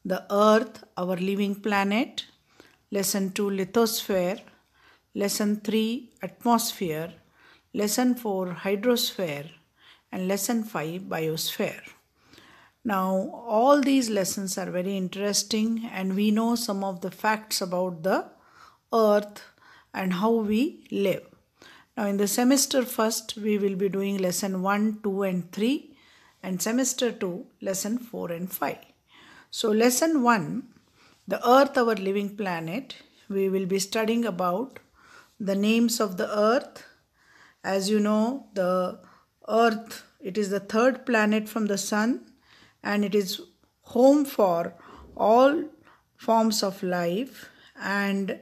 the Earth, our living planet. Lesson 2, lithosphere. Lesson 3, atmosphere. Lesson 4, hydrosphere. And lesson 5, biosphere. Now, all these lessons are very interesting, and we know some of the facts about the Earth and how we live. Now, in the semester first, we will be doing lesson 1, 2 and 3, and semester 2, lesson 4 and 5. So, lesson 1, the Earth, our living planet, we will be studying about the names of the Earth. As you know, the Earth, it is the third planet from the Sun, and it is home for all forms of life and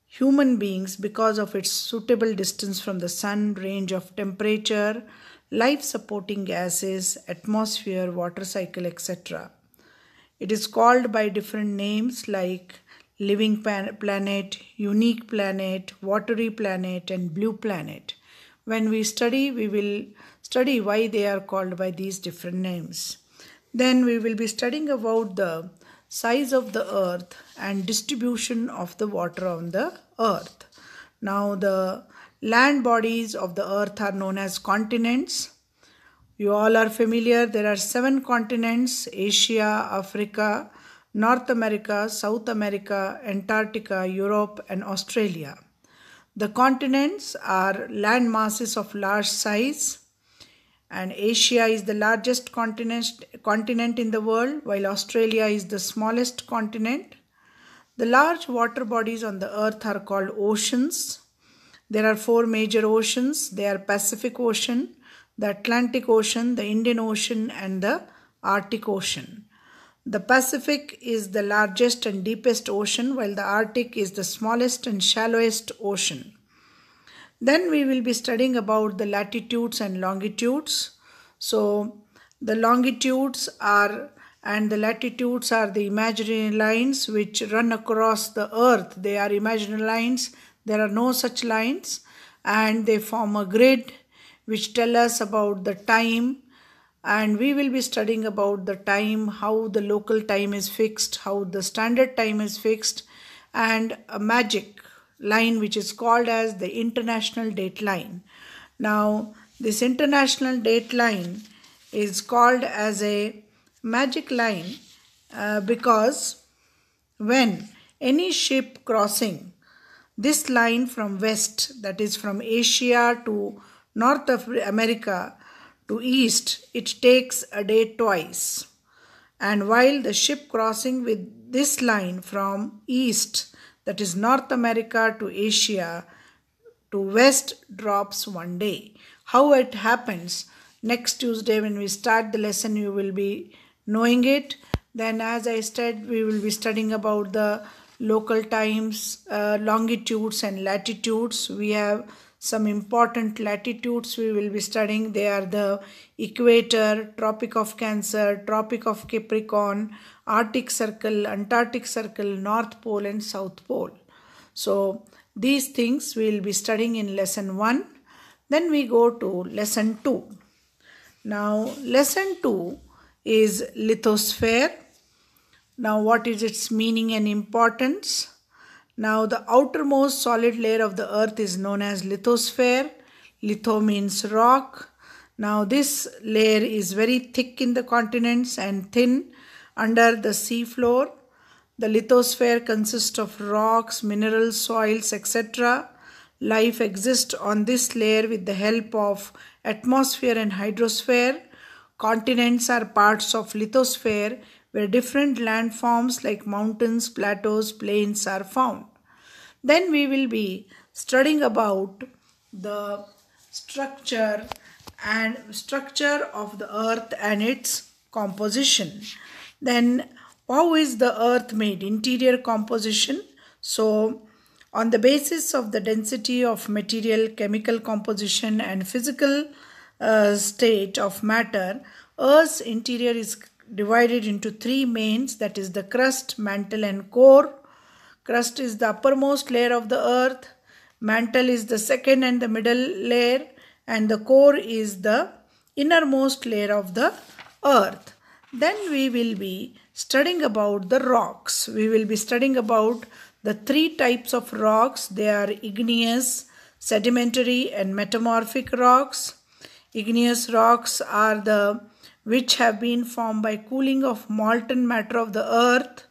human beings because of its suitable distance from the Sun, range of temperature, life supporting gases, atmosphere, water cycle, etc. It is called by different names like living planet, unique planet, watery planet, and blue planet. When we study, we will study why they are called by these different names. Then we will be studying about the size of the Earth and distribution of the water on the Earth. Now, the land bodies of the Earth are known as continents. You all are familiar, there are 7 continents: Asia, Africa, North America, South America, Antarctica, Europe, and Australia. The continents are land masses of large size, and Asia is the largest continent in the world, while Australia is the smallest continent. The large water bodies on the Earth are called oceans. There are 4 major oceans. They are Pacific Ocean, the Atlantic Ocean, the Indian Ocean, and the Arctic Ocean. The Pacific is the largest and deepest ocean, while the Arctic is the smallest and shallowest ocean. Then we will be studying about the latitudes and longitudes. So, the longitudes are and the latitudes are the imaginary lines which run across the Earth. They are imaginary lines. There are no such lines, and they form a grid which tell us about the time, and we will be studying about the time, how the local time is fixed, how the standard time is fixed, and a magic line which is called as the international date line. Now, this international date line is called as a magic line because when any ship crossing this line from west, that is from Asia to North America to east, it takes a day twice. And while the ship crossing with this line from east, that is North America to Asia to west, drops 1 day. How it happens, next Tuesday when we start the lesson, you will be knowing it. Then, as I said, we will be studying about the local times, longitudes and latitudes. We have some important latitudes we will be studying. They are the equator, Tropic of Cancer, Tropic of Capricorn, Arctic Circle, Antarctic Circle, North Pole and South Pole. So, these things we will be studying in lesson 1. Then we go to lesson 2. Now, lesson 2 is lithosphere. Now, what is its meaning and importance? Now, the outermost solid layer of the Earth is known as lithosphere. Litho means rock. Now, this layer is very thick in the continents and thin under the sea floor. The lithosphere consists of rocks, minerals, soils, etc. Life exists on this layer with the help of atmosphere and hydrosphere. Continents are parts of lithosphere where different landforms like mountains, plateaus, plains are found. Then we will be studying about the structure of the Earth and its composition. Then how is the Earth made? Interior composition. So, on the basis of the density of material, chemical composition and physical state of matter, Earth's interior is divided into 3 mains, that is the crust, mantle and core. Crust is the uppermost layer of the Earth, mantle is the second and the middle layer, and the core is the innermost layer of the Earth. Then we will be studying about the rocks. We will be studying about the three types of rocks. They are igneous, sedimentary and metamorphic rocks. Igneous rocks are the which have been formed by cooling of molten matter of the earth.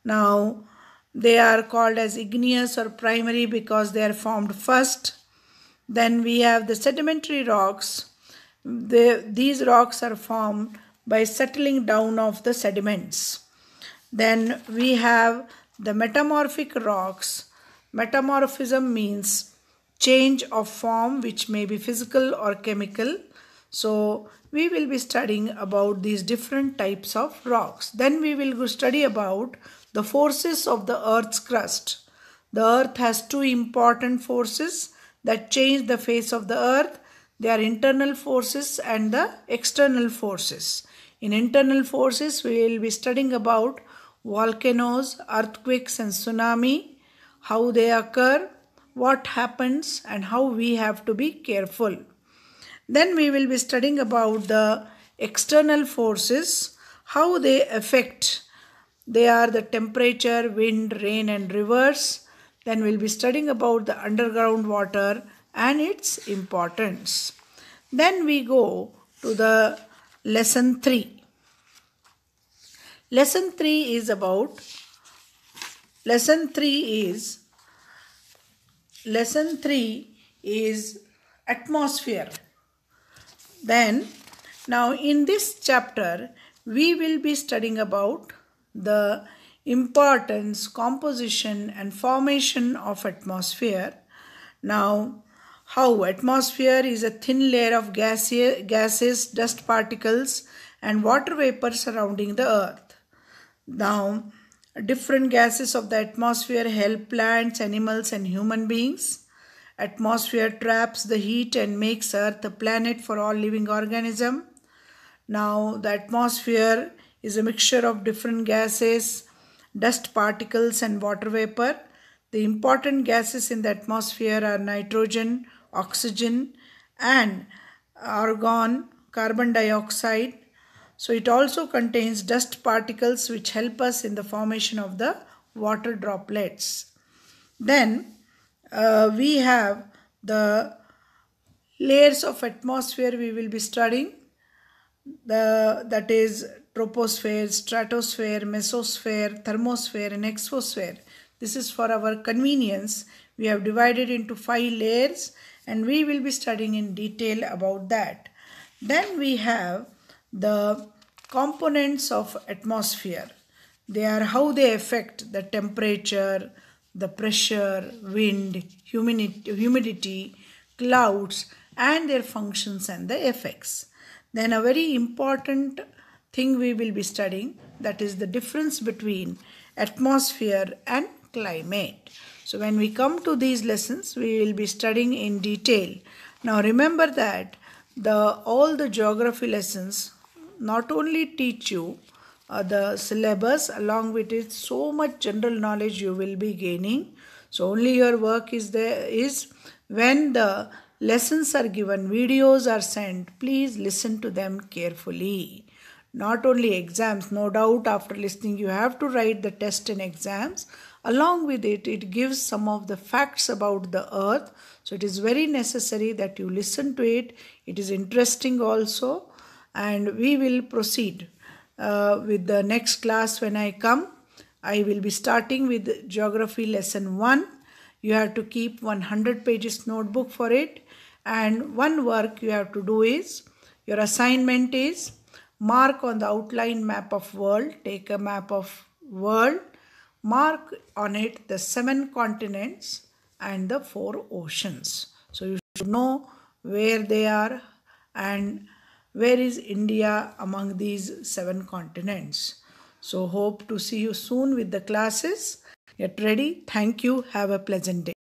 Now they are called as igneous or primary because they are formed first. Then we have the sedimentary rocks. These rocks are formed by settling down of the sediments. Then we have the metamorphic rocks. Metamorphism means change of form, which may be physical or chemical. So we will be studying about these different types of rocks. Then we will study about the forces of the earth's crust. The earth has two important forces that change the face of the earth. They are internal forces and the external forces. In internal forces, we will be studying about volcanoes, earthquakes and tsunami, how they occur, what happens and how we have to be careful. Then we will be studying about the external forces, how they affect. They are the temperature, wind, rain and rivers. Then we will be studying about the underground water and its importance. Then we go to the lesson 3. Lesson 3 is atmosphere. Then now in this chapter we will be studying about the importance, composition and formation of atmosphere. Now how atmosphere is a thin layer of gases, dust particles and water vapor surrounding the earth. Now different gases of the atmosphere help plants, animals and human beings. Atmosphere traps the heat and makes earth a planet for all living organisms. Now the atmosphere is a mixture of different gases, dust particles and water vapor. The important gases in the atmosphere are nitrogen, oxygen and argon, carbon dioxide. So it also contains dust particles which help us in the formation of the water droplets. Then we have the layers of atmosphere we will be studying. That is troposphere, stratosphere, mesosphere, thermosphere and exosphere. This is for our convenience. We have divided into 5 layers and we will be studying in detail about that. Then we have the components of atmosphere. They are how they affect the temperature, the pressure, wind, humidity, clouds and their functions and the effects. Then a very important thing we will be studying, that is the difference between atmosphere and climate. So when we come to these lessons, we will be studying in detail. Now remember that all the geography lessons not only teach you the syllabus, along with it so much general knowledge you will be gaining. So only your work is when the lessons are given, videos are sent, please listen to them carefully. Not only exams, no doubt after listening you have to write the test and exams. Along with it, it gives some of the facts about the earth. So it is very necessary that you listen to it. It is interesting also. And we will proceed with the next class when I come. I will be starting with geography lesson 1. You have to keep 100 pages notebook for it. And one work you have to do is, your assignment is, mark on the outline map of world. Take a map of world. Mark on it the 7 continents and the 4 oceans. So you should know where they are and where is India among these 7 continents. So hope to see you soon with the classes. Get ready. Thank you. Have a pleasant day.